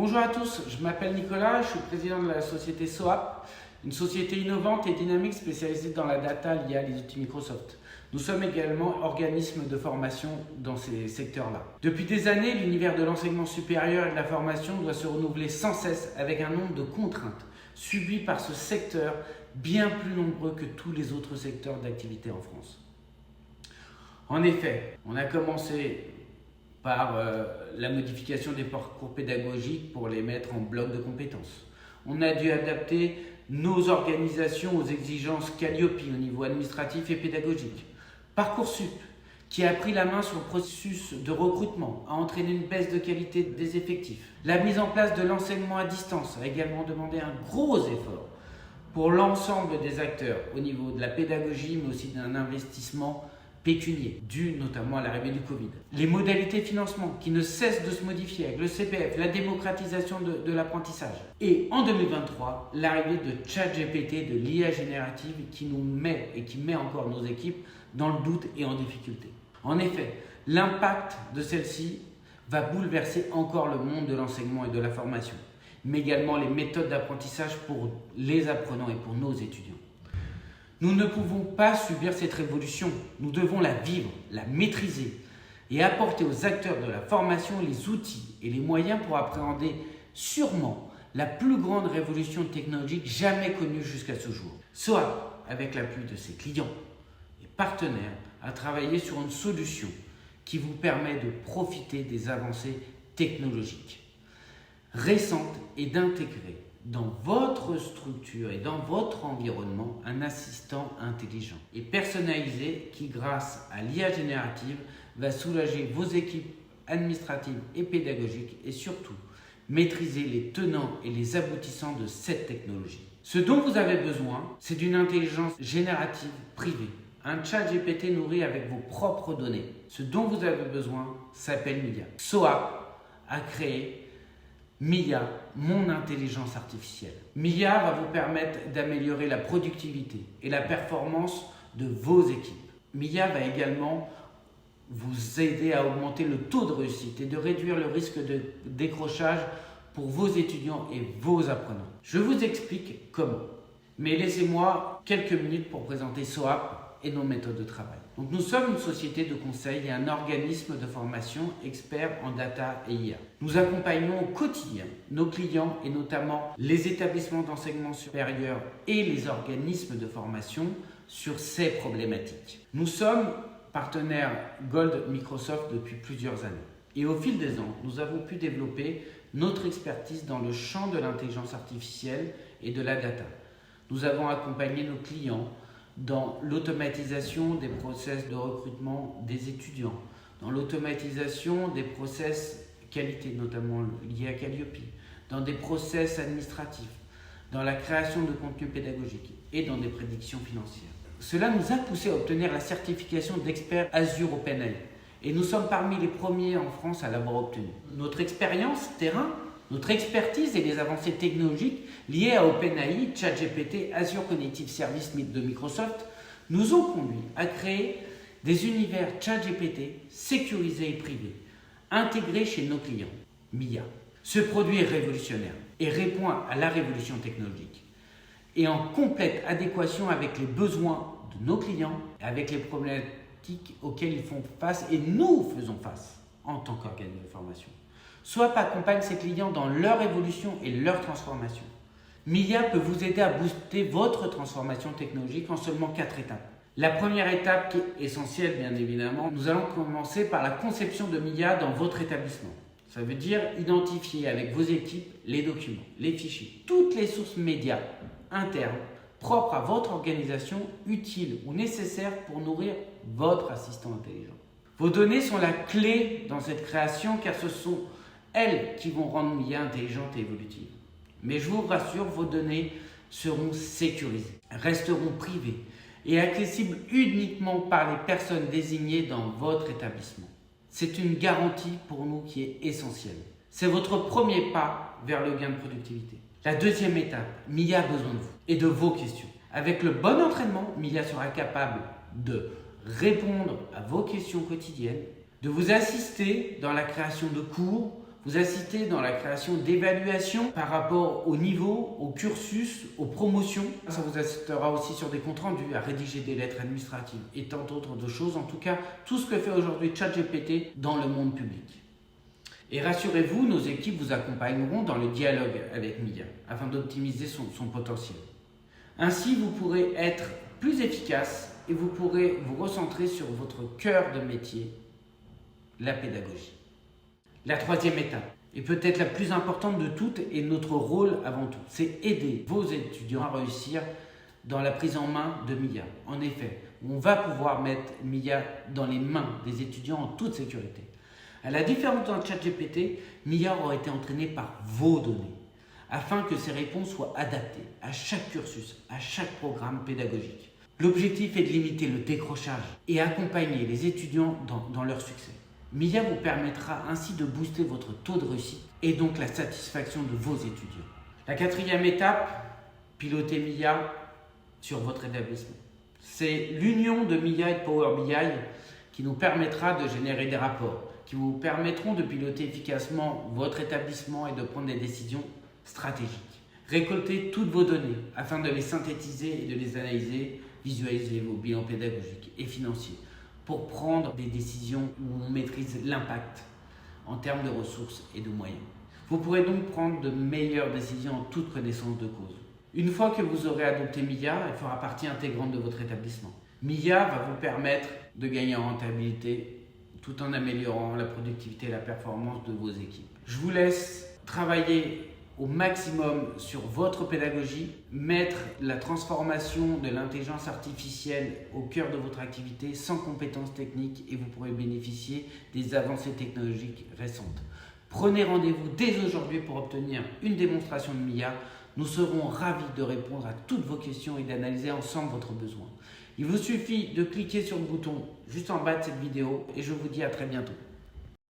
Bonjour à tous, je m'appelle Nicolas, je suis président de la société SOAP, une société innovante et dynamique spécialisée dans la data liée à les outils Microsoft. Nous sommes également organisme de formation dans ces secteurs-là. Depuis des années, l'univers de l'enseignement supérieur et de la formation doit se renouveler sans cesse avec un nombre de contraintes subies par ce secteur bien plus nombreux que tous les autres secteurs d'activité en France. En effet, on a commencé par la modification des parcours pédagogiques pour les mettre en blocs de compétences. On a dû adapter nos organisations aux exigences Calliope au niveau administratif et pédagogique. Parcoursup, qui a pris la main sur le processus de recrutement, a entraîné une baisse de qualité des effectifs. La mise en place de l'enseignement à distance a également demandé un gros effort pour l'ensemble des acteurs au niveau de la pédagogie, mais aussi d'un investissement pécunier, dû notamment à l'arrivée du Covid. Les modalités de financement qui ne cessent de se modifier avec le CPF, la démocratisation de l'apprentissage. Et en 2023, l'arrivée de ChatGPT, de l'IA générative qui nous met et qui met encore nos équipes dans le doute et en difficulté. En effet, l'impact de celle-ci va bouleverser encore le monde de l'enseignement et de la formation, mais également les méthodes d'apprentissage pour les apprenants et pour nos étudiants. Nous ne pouvons pas subir cette révolution, nous devons la vivre, la maîtriser et apporter aux acteurs de la formation les outils et les moyens pour appréhender sûrement la plus grande révolution technologique jamais connue jusqu'à ce jour. Soit avec l'appui de ses clients et partenaires, à travailler sur une solution qui vous permet de profiter des avancées technologiques récentes et d'intégrer dans votre structure et dans votre environnement un assistant intelligent et personnalisé qui, grâce à l'IA générative, va soulager vos équipes administratives et pédagogiques et surtout maîtriser les tenants et les aboutissants de cette technologie. Ce dont vous avez besoin, c'est d'une intelligence générative privée, un chat GPT nourri avec vos propres données. Ce dont vous avez besoin s'appelle MIA. SOAP a créé MIA, mon intelligence artificielle. MIA va vous permettre d'améliorer la productivité et la performance de vos équipes. MIA va également vous aider à augmenter le taux de réussite et de réduire le risque de décrochage pour vos étudiants et vos apprenants. Je vous explique comment. Mais laissez-moi quelques minutes pour présenter SOAP et nos méthodes de travail. Donc nous sommes une société de conseil et un organisme de formation expert en data et IA. Nous accompagnons au quotidien nos clients et notamment les établissements d'enseignement supérieur et les organismes de formation sur ces problématiques. Nous sommes partenaires Gold Microsoft depuis plusieurs années. Et au fil des ans, nous avons pu développer notre expertise dans le champ de l'intelligence artificielle et de la data. Nous avons accompagné nos clients dans l'automatisation des process de recrutement des étudiants, dans l'automatisation des process qualité, notamment liés à Calliope, dans des process administratifs, dans la création de contenu pédagogique et dans des prédictions financières. Cela nous a poussé à obtenir la certification d'expert Azure OpenAI et nous sommes parmi les premiers en France à l'avoir obtenu. Notre expérience terrain, notre expertise et les avancées technologiques liées à OpenAI, ChatGPT, Azure Cognitive Service de Microsoft nous ont conduit à créer des univers ChatGPT sécurisés et privés, intégrés chez nos clients, MIA. Ce produit est révolutionnaire et répond à la révolution technologique et en complète adéquation avec les besoins de nos clients et avec les problématiques auxquelles ils font face et nous faisons face en tant qu'organisme de formation. SOAP accompagne ses clients dans leur évolution et leur transformation. MIA peut vous aider à booster votre transformation technologique en seulement 4 étapes. La première étape qui est essentielle, bien évidemment, nous allons commencer par la conception de MIA dans votre établissement. Ça veut dire identifier avec vos équipes les documents, les fichiers, toutes les sources médias internes propres à votre organisation, utiles ou nécessaires pour nourrir votre assistant intelligent. Vos données sont la clé dans cette création car ce sont elles qui vont rendre MIA intelligente et évolutive. Mais je vous rassure, vos données seront sécurisées, resteront privées et accessibles uniquement par les personnes désignées dans votre établissement. C'est une garantie pour nous qui est essentielle. C'est votre premier pas vers le gain de productivité. La deuxième étape, MIA a besoin de vous et de vos questions. Avec le bon entraînement, MIA sera capable de répondre à vos questions quotidiennes, de vous assister dans la création de cours, vous assister dans la création d'évaluations par rapport au niveau, au cursus, aux promotions. Ça vous assistera aussi sur des comptes rendus, à rédiger des lettres administratives et tant d'autres de choses. En tout cas, tout ce que fait aujourd'hui ChatGPT dans le monde public. Et rassurez-vous, nos équipes vous accompagneront dans le dialogue avec Mia afin d'optimiser son potentiel. Ainsi, vous pourrez être plus efficace et vous pourrez vous recentrer sur votre cœur de métier, la pédagogie. La troisième étape, et peut-être la plus importante de toutes, et notre rôle avant tout, c'est aider vos étudiants à réussir dans la prise en main de Mia. En effet, on va pouvoir mettre Mia dans les mains des étudiants en toute sécurité. À la différence d'un ChatGPT, Mia aura été entraîné par vos données, afin que ces réponses soient adaptées à chaque cursus, à chaque programme pédagogique. L'objectif est de limiter le décrochage et accompagner les étudiants dans leur succès. Mia vous permettra ainsi de booster votre taux de réussite et donc la satisfaction de vos étudiants. La quatrième étape, piloter Mia sur votre établissement. C'est l'union de Mia et de Power BI qui nous permettra de générer des rapports, qui vous permettront de piloter efficacement votre établissement et de prendre des décisions stratégiques. Récoltez toutes vos données afin de les synthétiser et de les analyser, visualiser vos bilans pédagogiques et financiers pour prendre des décisions où on maîtrise l'impact en termes de ressources et de moyens. Vous pourrez donc prendre de meilleures décisions en toute connaissance de cause. Une fois que vous aurez adopté Mia, elle fera partie intégrante de votre établissement. Mia va vous permettre de gagner en rentabilité tout en améliorant la productivité et la performance de vos équipes. Je vous laisse travailler au maximum sur votre pédagogie, mettre la transformation de l'intelligence artificielle au cœur de votre activité sans compétences techniques et vous pourrez bénéficier des avancées technologiques récentes. Prenez rendez-vous dès aujourd'hui pour obtenir une démonstration de Mia. Nous serons ravis de répondre à toutes vos questions et d'analyser ensemble votre besoin. Il vous suffit de cliquer sur le bouton juste en bas de cette vidéo et je vous dis à très bientôt.